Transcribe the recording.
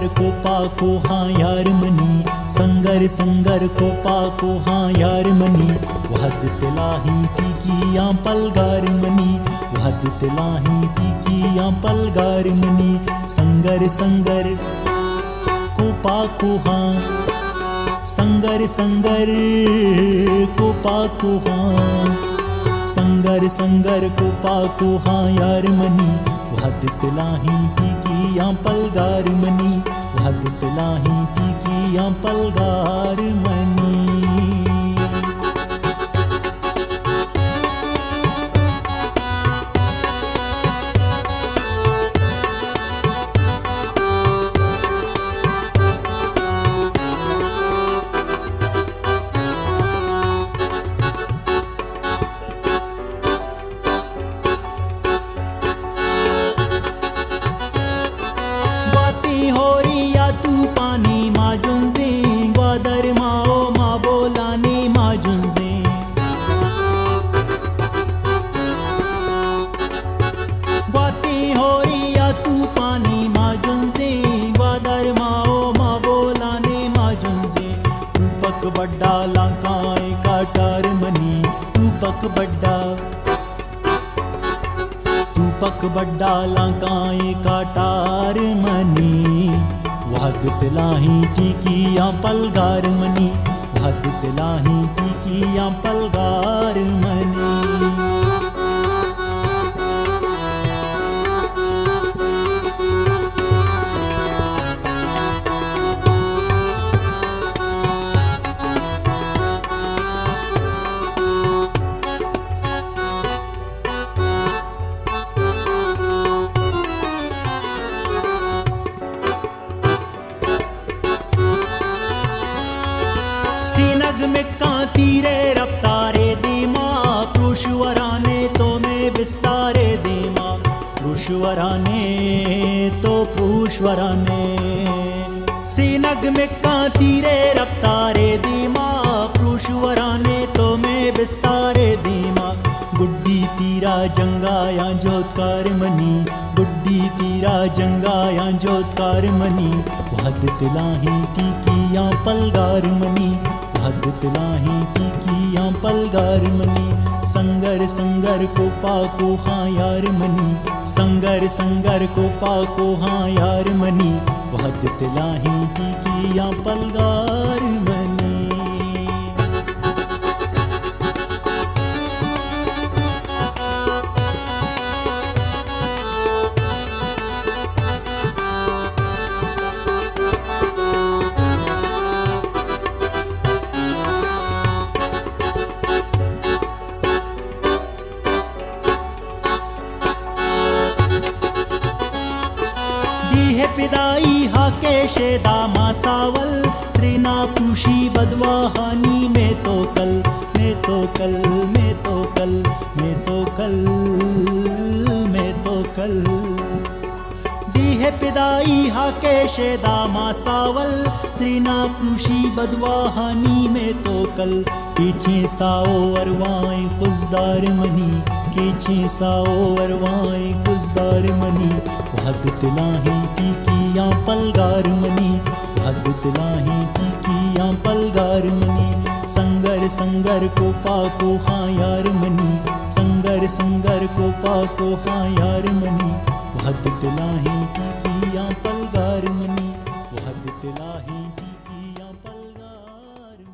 संगर को पाको हाँ यार मनी, संगर संगर को पाको हाँ यार मनी, वहद तिलाही टीकियां पलगार मनी, वहद तिलाही टीकियां पलगार मनी, संगर संगर को पाको हाँ, संगर संगर को पाको हाँ, संगर संगर को पाको हाँ यार मनी, वहद तिलाही टीकियां पलगार मनी, वहद तिलाही टीकियां पलगार मनी। बड्डा लाकाए काटार मनी, तू पक बड्डा लाकाए काटार मनी, वहद तिलाही टीकियां पलगार मनी, वहद तिलाही टीकियां पलगार मनी। सीनग में कांती रे रफ्तारे दीमा, पुरुषवराने तो में बिस्तारे दीमा, पुरुषवराने तो पुरुषवराने। सीनग में कांती रे रफ्तारे दीमा, पुरुषवराने तो में बिस्तारे दीमा, गुड्डी तीरा जंगाया जोतकार मनी, गुड्डी तीरा जंगाया जोतकार मनी, वहद तिलाही टीकियां पलगार मनी, वहद तिलाही टीकियां पलगार मनी, संगर संगर को पाको हाँ यार मनी, संगर संगर को पाको हाँ यार मनी, वहद तिलाही टीकियां पलगार मनी। पिदाई हाके शेदा मासावल, श्रीना पूशी बदवाहानी में तो कल, में तो कल, में तो कल, में तो कल, में तो कल। दी है पिदाई हाके शेदा मासावल, श्रीना पूशी बदवाहानी में तो कल, पीछे साओ अरवाएं कुजदार मनी, पीछे साओ अरवाएं कुजदार मनी, वहद तिलाही टीकियां पलगार मनी, वहद तिलाही टीकियां पलगार मनी, संगर संगर को पाको हाँ यार मनी, संगर संगर को पाको हाँ यार मनी, वहद तिलाही टीकियां पलगार मनी।